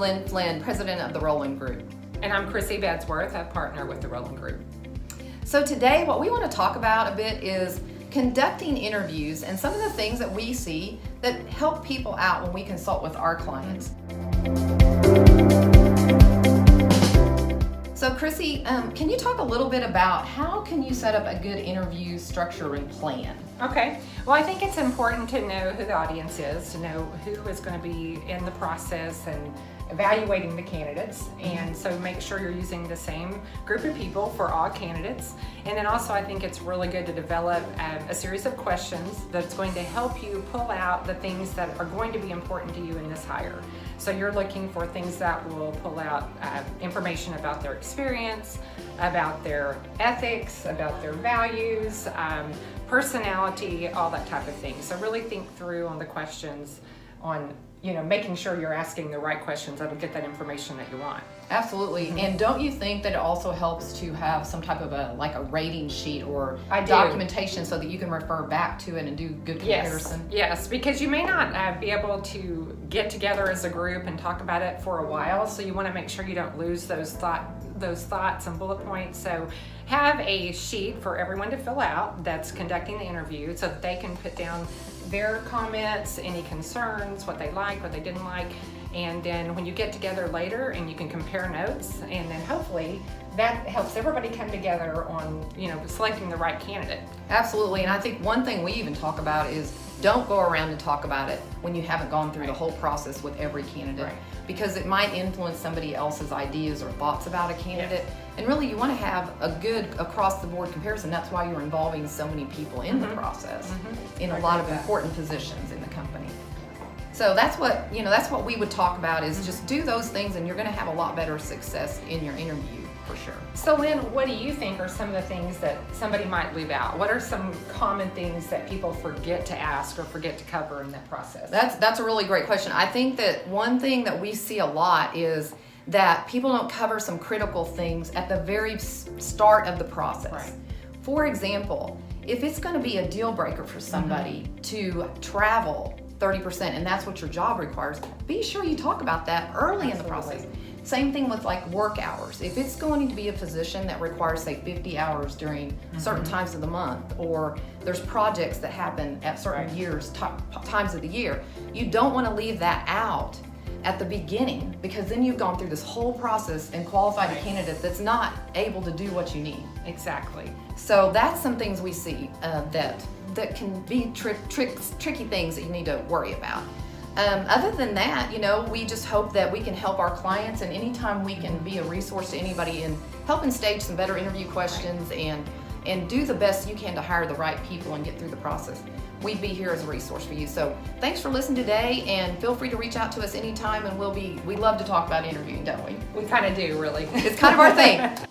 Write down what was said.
Lynn Flynn, president of the Rowland Group. And I'm Chrissy Bedsworth, a partner with the Rowland Group. So today what we want to talk about a bit is conducting interviews and some of the things that we see that help people out when we consult with our clients. So Chrissy, can you talk a little bit about how can you set up a good interview structure and plan? Okay. Well, I think it's important to know who the audience is, to know who is going to be in the process and evaluating the candidates. And so make sure you're using the same group of people for all candidates. And then also I think it's really good to develop a series of questions that's going to help you pull out the things that are going to be important to you in this hire. So you're looking for things that will pull out information about their experience, about their ethics, about their values, personality, all that type of thing. So really think through on the questions, on making sure you're asking the right questions that'll get that information that you want. Absolutely. And don't you think that it also helps to have some type of a rating sheet or I do. documentation so that you can refer back to it and do good comparison? Yes, because you may not be able to get together as a group and talk about it for a while, so you want to make sure you don't lose those thoughts and bullet points. So have a sheet for everyone to fill out that's conducting the interview so that they can put down their comments, any concerns, what they liked, what they didn't like, and then when you get together later and you can compare notes, and then hopefully that helps everybody come together on selecting the right candidate. Absolutely. And I think one thing we even talk about is don't go around and talk about it when you haven't gone through the whole process with every candidate, because it might influence somebody else's ideas or thoughts about a candidate. And really you want to have a good across the board comparison. That's why you're involving so many people in the process in a lot of important positions in the company. So that's what we would talk about is just do those things and you're going to have a lot better success in your interview for sure. So Lynn, what do you think are some of the things that somebody might leave out? What are some common things that people forget to ask or forget to cover in that process? That's a really great question. I think that one thing that we see a lot is that people don't cover some critical things at the very start of the process. Right. For example, if it's going to be a deal breaker for somebody to travel 30% and that's what your job requires, be sure you talk about that early in the process. Same thing with work hours. If it's going to be a position that requires, say, 50 hours during certain times of the month, or there's projects that happen at certain times of the year, you don't want to leave that out at the beginning, because then you've gone through this whole process and qualified a candidate that's not able to do what you need. Exactly. So that's some things we see that can be tricky things that you need to worry about. Other than that, we just hope that we can help our clients, and anytime we can be a resource to anybody in helping stage some better interview questions and do the best you can to hire the right people and get through the process, we'd be here as a resource for you. So thanks for listening today, and feel free to reach out to us anytime, and we love to talk about interviewing, don't we? We kind of do, really. It's kind of our thing.